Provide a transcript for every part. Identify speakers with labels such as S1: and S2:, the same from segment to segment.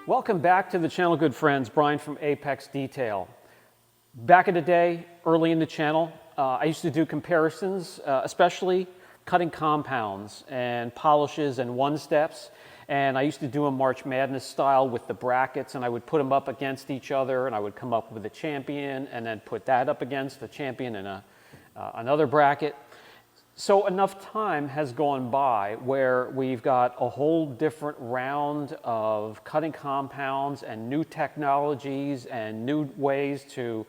S1: Welcome back to the channel, good friends. Brian from Apex Detail. Back in the day, early in the channel, I used to do comparisons, especially cutting compounds and polishes and one-steps. And I used to do them March Madness style with the brackets, and I would put them up against each other, and I would come up with a champion and then put that up against the champion in another bracket. So enough time has gone by where we've got a whole different round of cutting compounds and new technologies and new ways to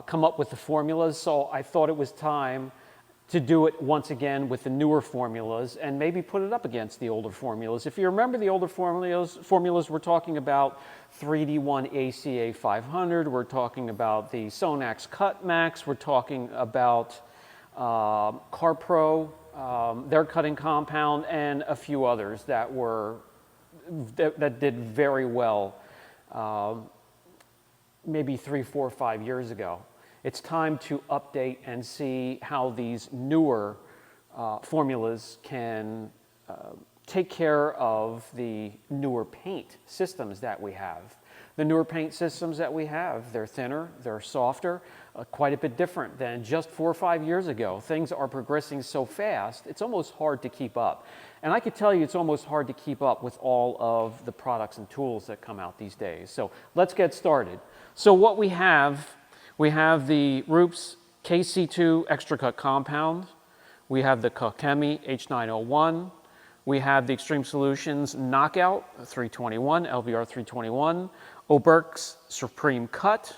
S1: come up with the formulas. So I thought it was time to do it once again with the newer formulas and maybe put it up against the older formulas. If you remember the older formulas we're talking about 3D1 ACA 500, we're talking about the Sonax Cut Max, we're talking about CarPro, their cutting compound, and a few others that did very well maybe 3, 4, 5 years ago. It's time to update and see how these newer formulas can take care of the newer paint systems that we have. The newer paint systems that we have, they're thinner, they're softer, quite a bit different than just 4 or 5 years ago. Things are progressing so fast, it's almost hard to keep up. And I could tell you it's almost hard to keep up with all of the products and tools that come out these days. So let's get started. So what we have the Rupes XC-2 Extra Cut Compound. We have the Koch Chemie H901. We have the Xtreme Solutions Knockout 321, LVR 321. Oberk Supreme Cut.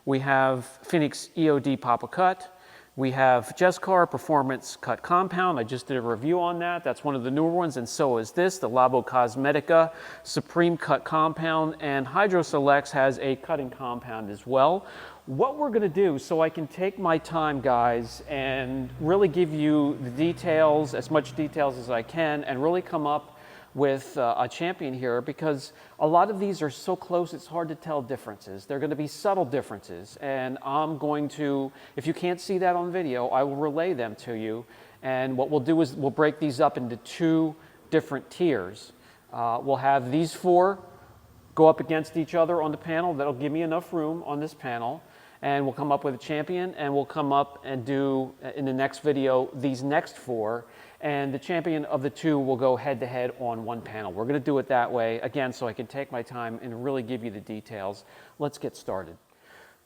S1: We have Phoenix EOD Papa Cut. We have Jescar Performance Cut Compound. I just did a review on that. That's one of the newer ones, and so is this, the Labo Cosmetica Supreme Cut Compound, and Hydro Selects has a cutting compound as well. What we're gonna do, so I can take my time, guys, and really give you the details, as much details as I can, and really come up with a champion here, because a lot of these are so close it's hard to tell differences. They're going to be subtle differences, and I'm going to, if you can't see that on video, I will relay them to you. And what we'll do is we'll break these up into 2 different tiers. We'll have these 4 go up against each other on the panel. That'll give me enough room on this panel, and we'll come up with a champion, and we'll come up and do in the next video these next 4. And the champion of the 2 will go head-to-head on one panel. We're going to do it that way, again, so I can take my time and really give you the details. Let's get started.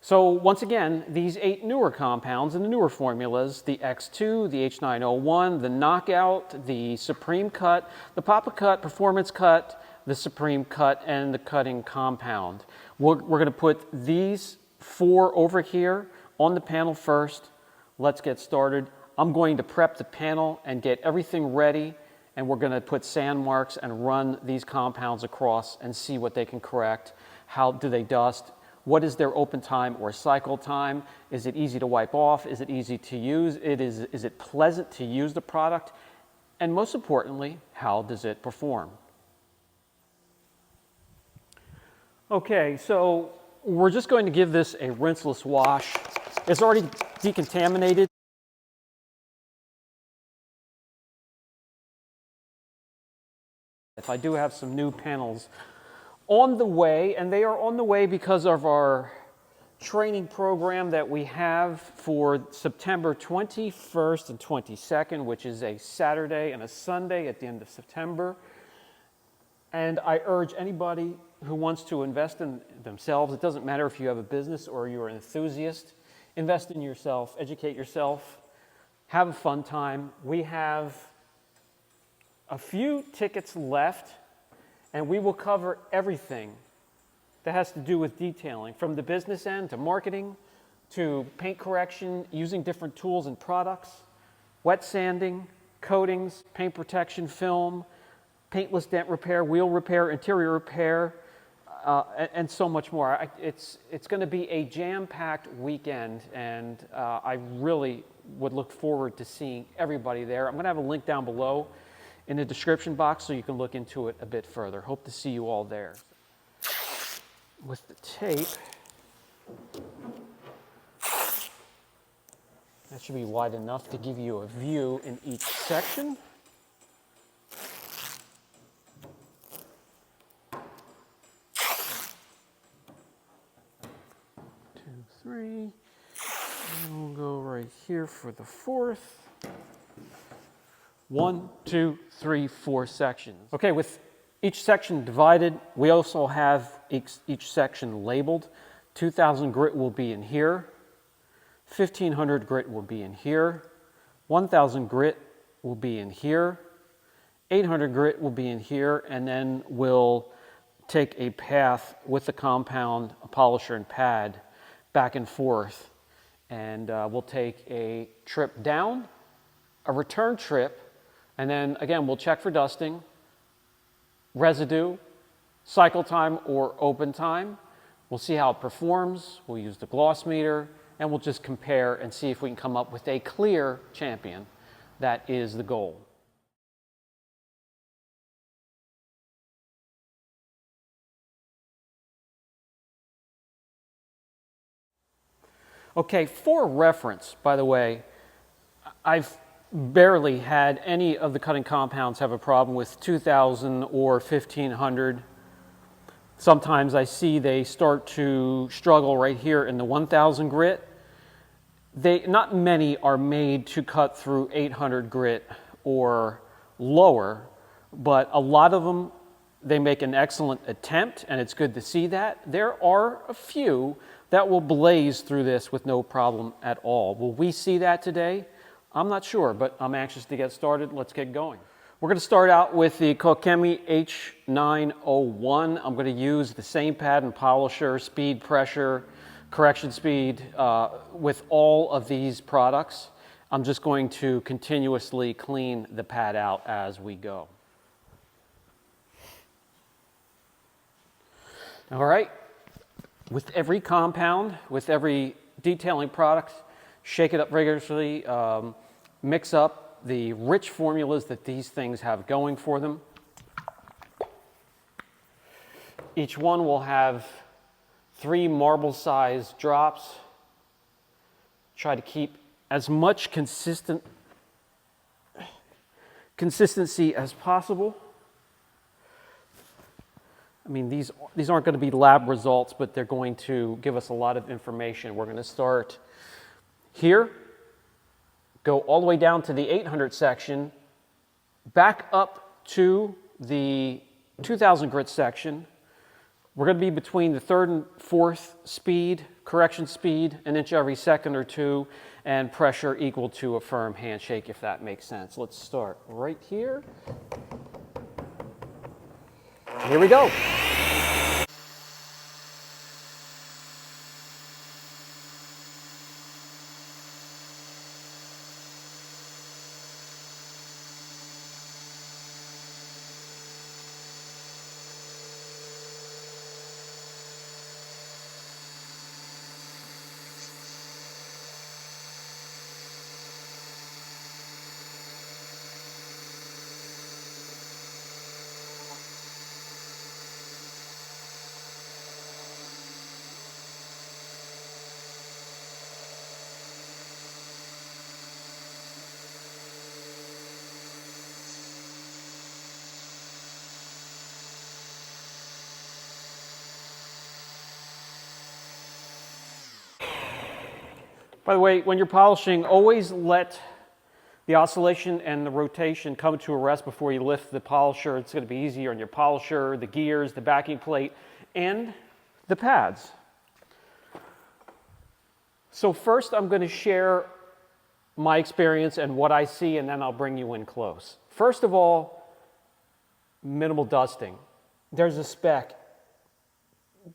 S1: So once again, these 8 newer compounds and the newer formulas, the X2, the H901, the Knockout, the Supreme Cut, the Papa Cut, Performance Cut, the Supreme Cut, and the cutting compound. We're going to put these 4 over here on the panel first. Let's get started. I'm going to prep the panel and get everything ready, and we're going to put sand marks and run these compounds across and see what they can correct. How do they dust? What is their open time or cycle time? Is it easy to wipe off? Is it easy to use? Is it pleasant to use the product? And most importantly, how does it perform? Okay, so we're just going to give this a rinseless wash. It's already decontaminated. If I do have some new panels on the way, and they are on the way because of our training program that we have for September 21st and 22nd, which is a Saturday and a Sunday at the end of September. And I urge anybody who wants to invest in themselves, it doesn't matter if you have a business or you're an enthusiast, invest in yourself, educate yourself, have a fun time. We have a few tickets left, and we will cover everything that has to do with detailing, from the business end to marketing, to paint correction, using different tools and products, wet sanding, coatings, paint protection film, paintless dent repair, wheel repair, interior repair, and so much more. It's going to be a jam-packed weekend, and I really would look forward to seeing everybody there. I'm going to have a link down below in the description box so you can look into it a bit further. Hope to see you all there. With the tape, that should be wide enough to give you a view in each section. 3. And we'll go right here for the 4th. 1, 2, 3, 4 sections. Okay, with each section divided, we also have each section labeled. 2000 grit will be in here. 1500 grit will be in here. 1000 grit will be in here. 800 grit will be in here, and then we'll take a path with the compound, a polisher and pad, back and forth. And we'll take a trip down, a return trip, and then again, we'll check for dusting, residue, cycle time or open time. We'll see how it performs. We'll use the gloss meter, and we'll just compare and see if we can come up with a clear champion. That is the goal. Okay, for reference, by the way, I've barely had any of the cutting compounds have a problem with 2000 or 1500. Sometimes I see they start to struggle right here in the 1000 grit. Not many are made to cut through 800 grit or lower, but a lot of them, they make an excellent attempt, and it's good to see that. There are a few that will blaze through this with no problem at all. Will we see that today? I'm not sure, but I'm anxious to get started. Let's get going. We're going to start out with the Koch Chemie H901. I'm going to use the same pad and polisher, speed, pressure, correction speed with all of these products. I'm just going to continuously clean the pad out as we go. All right. With every compound, with every detailing product, shake it up rigorously, mix up the rich formulas that these things have going for them. Each one will have 3 marble-sized drops. Try to keep as much consistency as possible. I mean, these aren't going to be lab results, but they're going to give us a lot of information. We're going to start here, go all the way down to the 800 section, back up to the 2000 grit section. We're going to be between the 3rd and 4th speed, correction speed, an inch every second or 2, and pressure equal to a firm handshake, if that makes sense. Let's start right here. Here we go. By the way, when you're polishing, always let the oscillation and the rotation come to a rest before you lift the polisher. It's going to be easier on your polisher, the gears, the backing plate, and the pads. So first I'm going to share my experience and what I see, and then I'll bring you in close. First of all, minimal dusting. There's a speck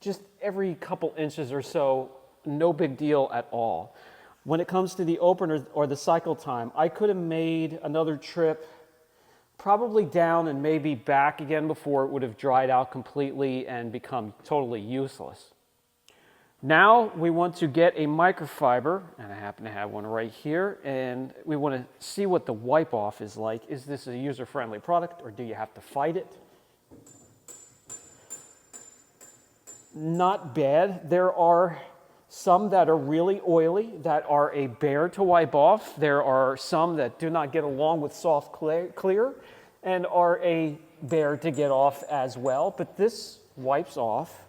S1: just every couple inches or so, no big deal at all. When it comes to the opener or the cycle time, I could have made another trip probably down and maybe back again before it would have dried out completely and become totally useless. Now we want to get a microfiber, and I happen to have one right here, and we want to see what the wipe off is like. Is this a user-friendly product, or do you have to fight it? Not bad. There are some that are really oily that are a bear to wipe off. There are some that do not get along with soft clear and are a bear to get off as well. But this wipes off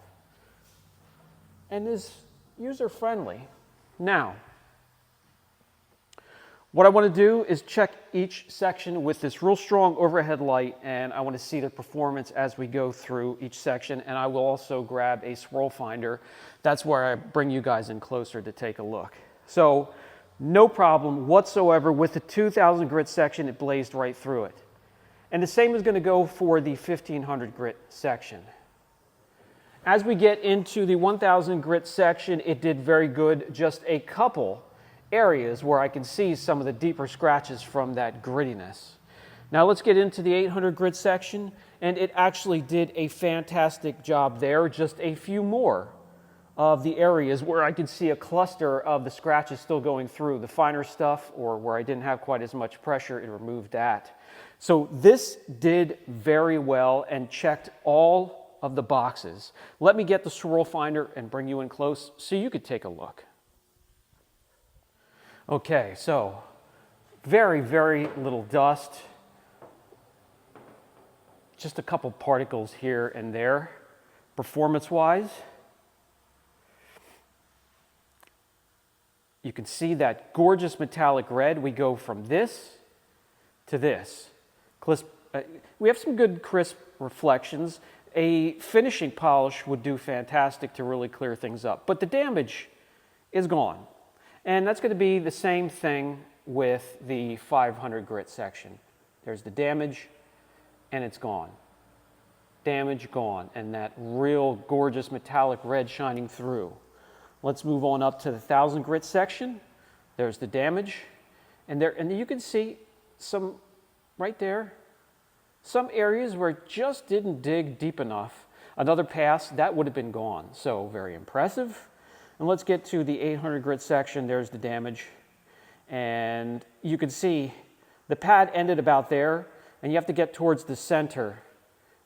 S1: and is user-friendly. Now, what I want to do is check each section with this real strong overhead light, and I want to see the performance as we go through each section, and I will also grab a swirl finder. That's where I bring you guys in closer to take a look. So, no problem whatsoever with the 2000 grit section, it blazed right through it. And the same is going to go for the 1500 grit section. As we get into the 1000 grit section, it did very good, just a couple areas where I can see some of the deeper scratches from that grittiness. Now let's get into the 800 grit section, and it actually did a fantastic job there. Just a few more of the areas where I could see a cluster of the scratches still going through. The finer stuff, or where I didn't have quite as much pressure, it removed that. So this did very well and checked all of the boxes. Let me get the swirl finder and bring you in close so you could take a look. Okay, so very, very little dust. Just a couple particles here and there. Performance-wise, you can see that gorgeous metallic red. We go from this to this. We have some good crisp reflections. A finishing polish would do fantastic to really clear things up, but the damage is gone. And that's going to be the same thing with the 500 grit section. There's the damage, and it's gone. Damage gone, and that real gorgeous metallic red shining through. Let's move on up to the 1000 grit section. There's the damage, and you can see some right there, some areas where it just didn't dig deep enough. Another pass, that would have been gone. So very impressive. And let's get to the 800 grit section. There's the damage. And you can see the pad ended about there, and you have to get towards the center.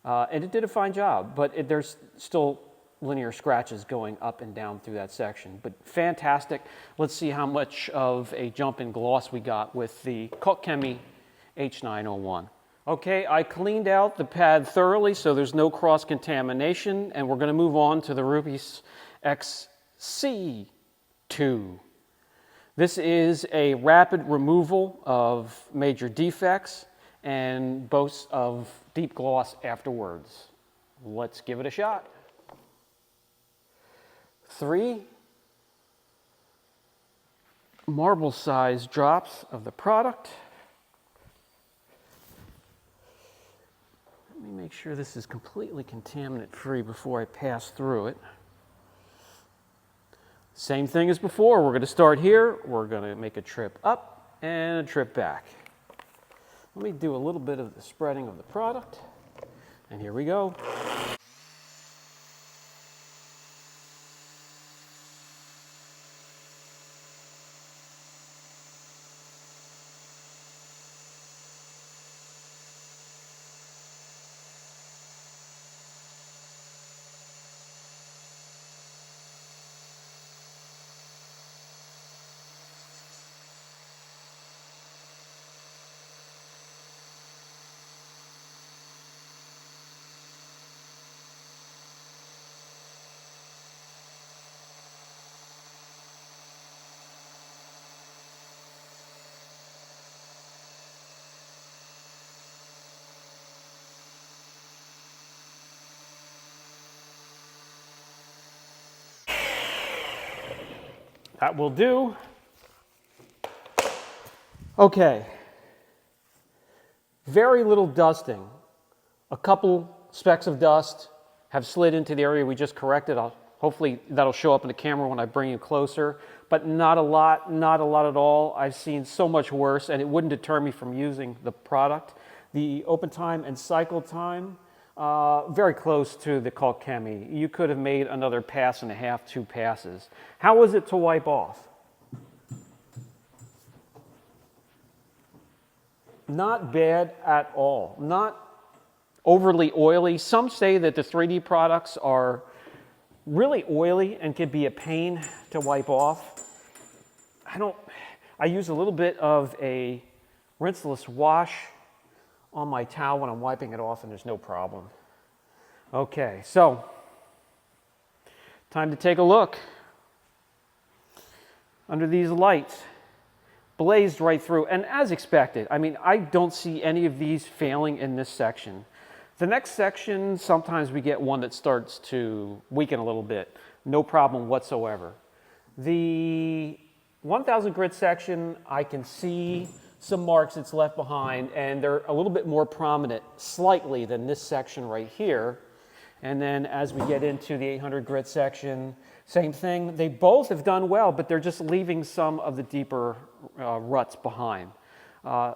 S1: And it did a fine job, but there's still linear scratches going up and down through that section. But fantastic. Let's see how much of a jump in gloss we got with the Koch Chemie H901. Okay, I cleaned out the pad thoroughly so there's no cross-contamination, and we're going to move on to the Rupes XC-2. This is a rapid removal of major defects and boasts of deep gloss afterwards. Let's give it a shot. 3 marble-sized drops of the product. Let me make sure this is completely contaminant-free before I pass through it. Same thing as before. We're going to start here. We're going to make a trip up and a trip back. Let me do a little bit of the spreading of the product. And here we go. That will do. Okay. Very little dusting. A couple specks of dust have slid into the area we just corrected. Hopefully that'll show up in the camera when I bring you closer, but not a lot at all. I've seen so much worse, and it wouldn't deter me from using the product. The open time and cycle time, very close to the Koch Chemie. You could have made another pass and a half, 2 passes. How was it to wipe off? Not bad at all. Not overly oily. Some say that the 3D products are really oily and can be a pain to wipe off. I use a little bit of a rinseless wash on my towel when I'm wiping it off, and there's no problem. Okay, so time to take a look. under these lights, blazed right through, and as expected. I mean, I don't see any of these failing in this section. The next section, sometimes we get one that starts to weaken a little bit. No problem whatsoever. The 1000 grit section, I can see some marks it's left behind, and they're a little bit more prominent slightly than this section right here. And then as we get into the 800 grit section, same thing. They both have done well, but they're just leaving some of the deeper ruts behind.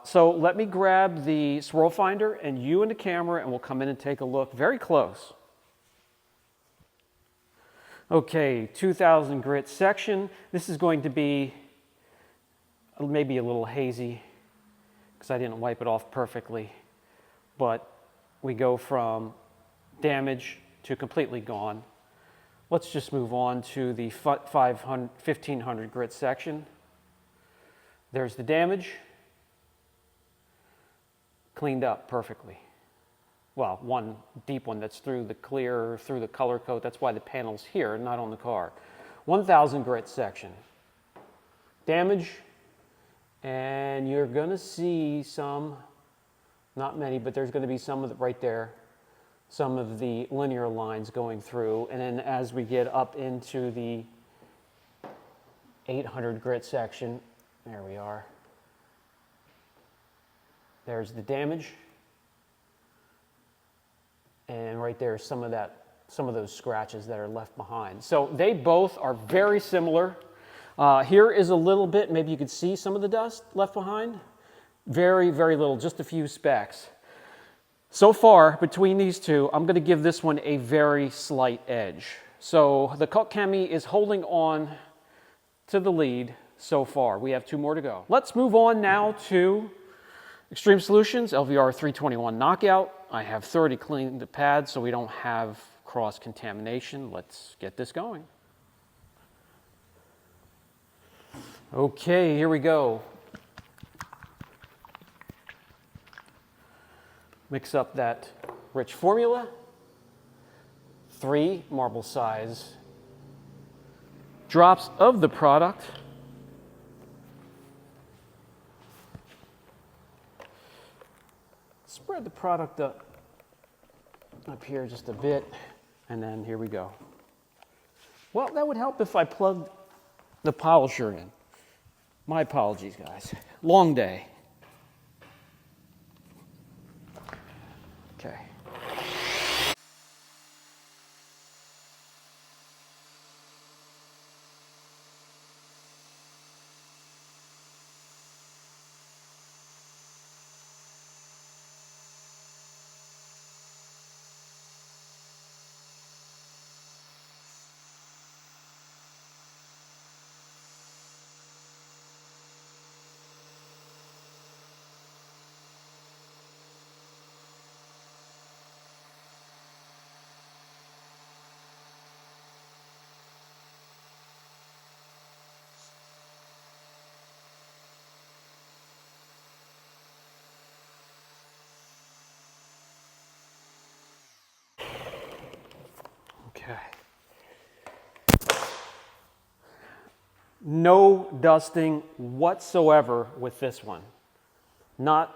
S1: So let me grab the swirl finder and you and the camera, and we'll come in and take a look very close. Okay, 2000 grit section. This is going to be maybe a little hazy because I didn't wipe it off perfectly. But we go from damage to completely gone. Let's just move on to the 1500 grit section. There's the damage. Cleaned up perfectly. Well, one deep one that's through the clear, through the color coat. That's why the panel's here, not on the car. 1000 grit section. Damage, and you're gonna see some, not many, but there's gonna be some of it right there, some of the linear lines going through. And then as we get up into the 800 grit section, there we are. There's the damage. And right there, some of those scratches that are left behind. So they both are very similar. Here is a little bit, maybe you could see some of the dust left behind. Very, very little, just a few specks. So far, between these two, I'm going to give this one a very slight edge. So the Koch Chemie is holding on to the lead so far. We have 2 more to go. Let's move on now to Xtreme Solutions LVR 321 Knockout. I have thoroughly cleaned the pad so we don't have cross-contamination. Let's get this going. Okay, here we go. Mix up that rich formula. 3 marble size drops of the product. Spread the product up here just a bit, and then here we go. Well, that would help if I plugged the polisher in. My apologies, guys. Long day. Okay. Okay. No dusting whatsoever with this one. Not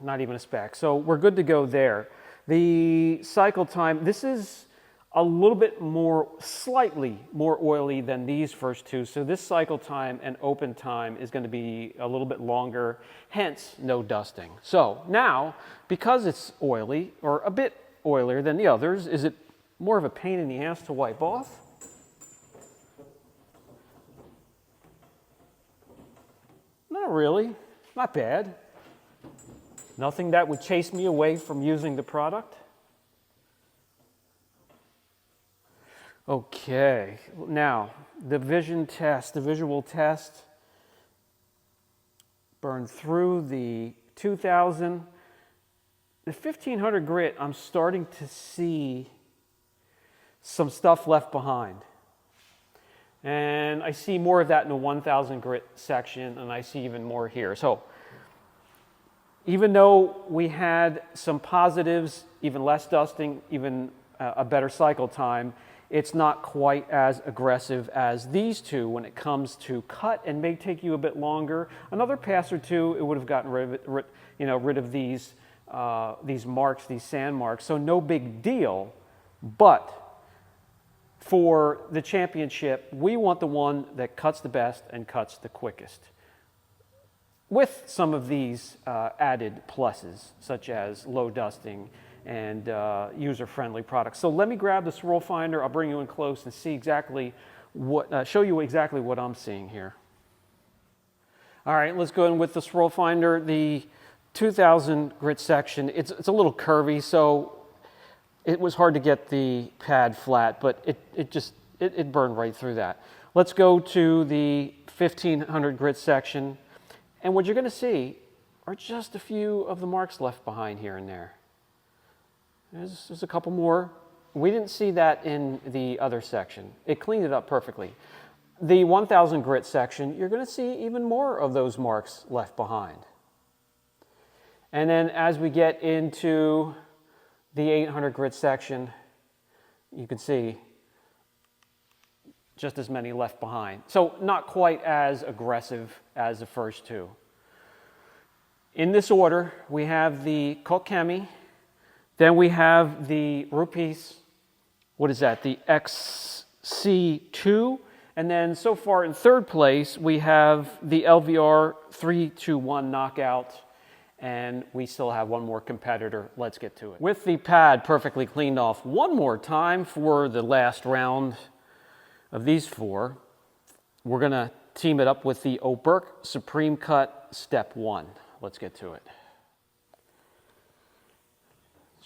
S1: even a speck. So we're good to go there. The cycle time, this is a little bit more, slightly more oily than these first two. So this cycle time and open time is going to be a little bit longer, hence no dusting. So now, because it's oily, or a bit oilier than the others, is it more of a pain in the ass to wipe off? Not really, not bad. Nothing that would chase me away from using the product. Okay, now the vision test, the visual test. Burn through the 2000. The 1500 grit, I'm starting to see some stuff left behind. And I see more of that in the 1000 grit section, and I see even more here. So even though we had some positives, even less dusting, even a better cycle time, It's not quite as aggressive as these two when it comes to cut, and may take you a bit longer. Another pass or two, it would have gotten rid of these marks, these sand marks. So no big deal, but for the championship, we want the one that cuts the best and cuts the quickest, with some of these added pluses, such as low dusting and user-friendly products. So let me grab the swirl finder. I'll bring you in close and see exactly what, show you exactly what I'm seeing here. All right, let's go in with the swirl finder. The 2000 grit section, it's a little curvy, so it was hard to get the pad flat, but it burned right through that. Let's go to the 1500 grit section, and what you're going to see are just a few of the marks left behind here and there. There's a couple more. We didn't see that in the other section. It cleaned it up perfectly. The 1000 grit section, you're going to see even more of those marks left behind. And then as we get into the 800 grit section, you can see just as many left behind. So not quite as aggressive as the first two. In this order, we have the Koch Chemie, then we have the Rupes, what is that, the XC-2, and then so far in third place, we have the LVR 321 Knockout, and we still have one more competitor. Let's get to it. With the pad perfectly cleaned off one more time for the last round of these four, we're gonna team it up with the Oberk Supreme Cut Step 1. Let's get to it.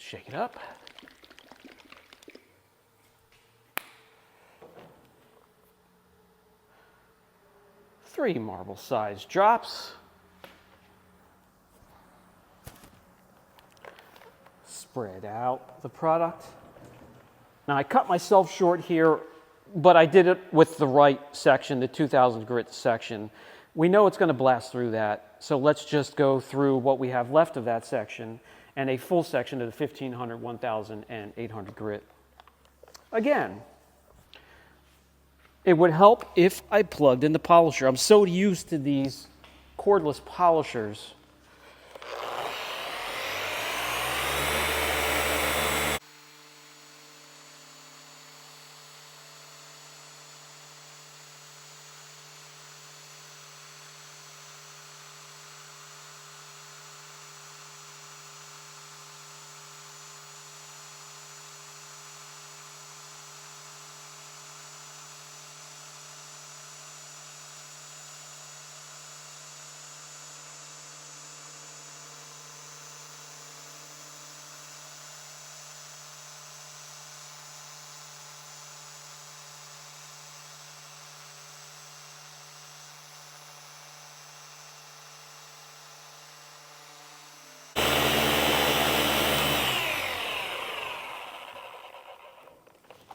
S1: Shake it up. Three marble-sized drops. Spread out the product. Now I cut myself short here, but I did it with the right section, the 2000 grit section. We know it's going to blast through that, so let's just go through what we have left of that section and a full section of the 1500, 1000, and 800 grit. Again, it would help if I plugged in the polisher. I'm so used to these cordless polishers.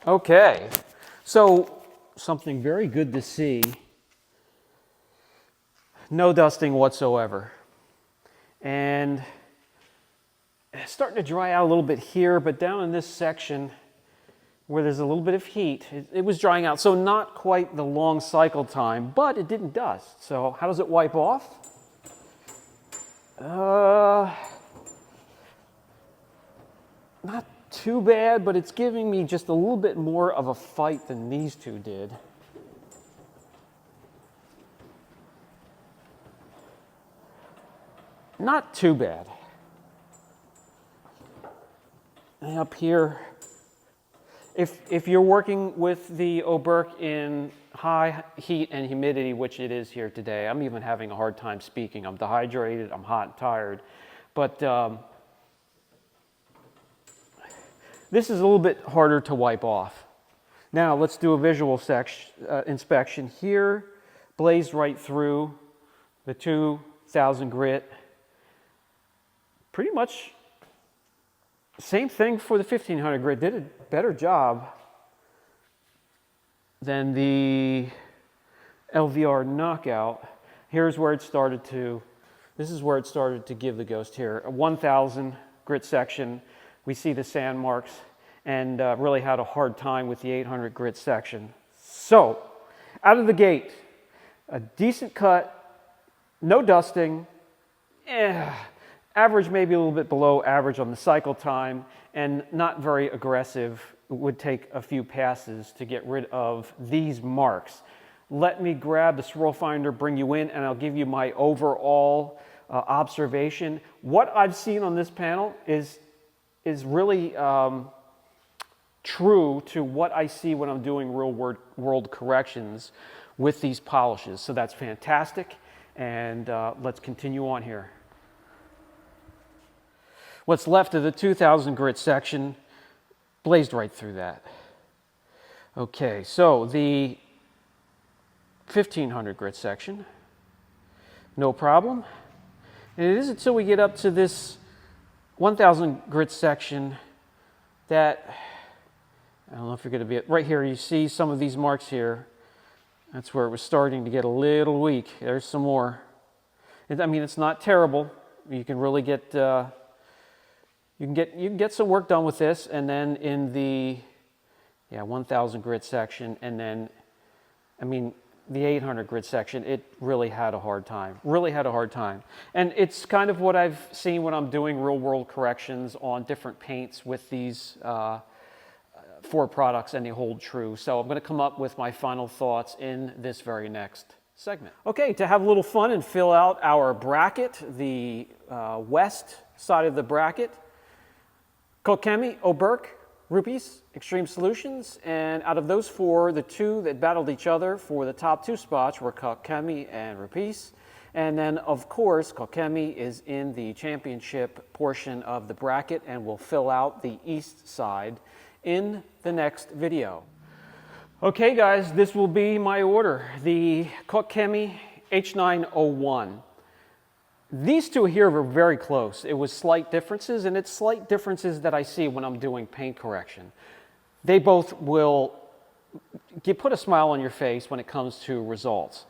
S1: Okay, so something very good to see. No dusting whatsoever. And it's starting to dry out a little bit here, but down in this section where there's a little bit of heat, it was drying out. So not quite the long cycle time, but it didn't dust. So how does it wipe off? Not too bad, but it's giving me just a little bit more of a fight than these two did. Not too bad. And up here, if you're working with the Oberk in high heat and humidity, which it is here today, I'm even having a hard time speaking. I'm dehydrated, I'm hot and tired, but this is a little bit harder to wipe off. Now let's do a visual inspection here. Blazed right through the 2000 grit. Pretty much same thing for the 1500 grit. Did a better job than the LVR Knockout. Here's where it started to, this is where it started to give the ghost here. A 1000 grit section. We see the sand marks, and really had a hard time with the 800 grit section. So, out of the gate, a decent cut, no dusting, average maybe a little bit below average on the cycle time, and not very aggressive. It would take a few passes to get rid of these marks. Let me grab the swirl finder, bring you in, and I'll give you my overall observation. What I've seen on this panel is really true to what I see when I'm doing real world corrections with these polishes. So that's fantastic, and let's continue on here. What's left of the 2000 grit section blazed right through that. Okay, so the 1500 grit section, no problem. And it isn't until we get up to this 1000 grit section that, I don't know if you're going to be, right here you see some of these marks here. That's where it was starting to get a little weak. There's some more. I mean, it's not terrible. You can really get, you can get some work done with this, and then in the 1000 grit section, and then, I mean, the 800 grit section, it really had a hard time. Really had a hard time. And it's kind of what I've seen when I'm doing real world corrections on different paints with these 4 products, and they hold true. So I'm going to come up with my final thoughts in this very next segment. Okay, to have a little fun and fill out our bracket, the west side of the bracket, Koch Chemie, Oberk, Rupes, Xtreme Solutions, and out of those 4, the 2 that battled each other for the top 2 spots were Koch Chemie and Rupes. And then, of course, Koch Chemie is in the championship portion of the bracket and will fill out the east side in the next video. Okay, guys, this will be my order. The Koch Chemie H901. These 2 here were very close. It was slight differences, and it's slight differences that I see when I'm doing paint correction. They both will put a smile on your face when it comes to results.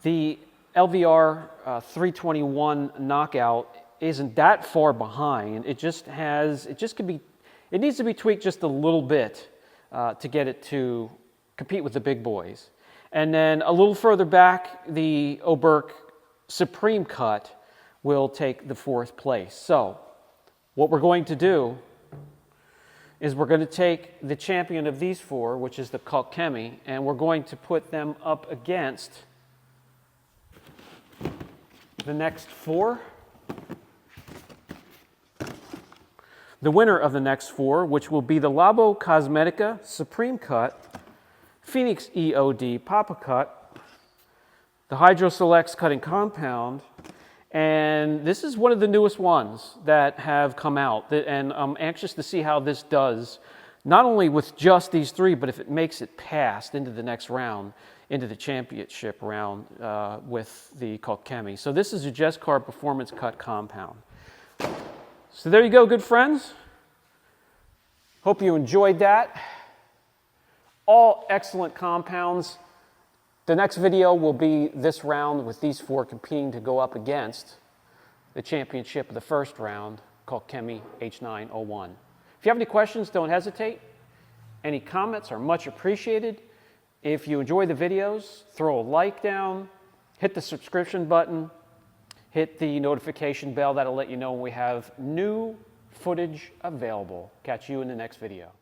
S1: The LVR 321 Knockout isn't that far behind. It needs to be tweaked just a little bit to get it to compete with the big boys. And then a little further back, the Oberk Supreme Cut will take the 4th place. So what we're going to do is we're going to take the champion of these 4, which is the Koch Chemie, and we're going to put them up against the next 4. The winner of the next 4, which will be the Labo Cosmetica Supreme Cut, Phoenix EOD Papa Cut, the Hydro Selects Cutting Compound, and this is one of the newest ones that have come out, and I'm anxious to see how this does, not only with just these 3, but if it makes it past into the next round, into the championship round with the Koch Chemie. So this is a Jescar Performance Cut Compound. So there you go, good friends. Hope you enjoyed that. All excellent compounds. The next video will be this round with these 4 competing to go up against the championship of the first round, Koch Chemie H901. If you have any questions, don't hesitate. Any comments are much appreciated. If you enjoy the videos, throw a like down, hit the subscription button, hit the notification bell. That'll let you know when we have new footage available. Catch you in the next video.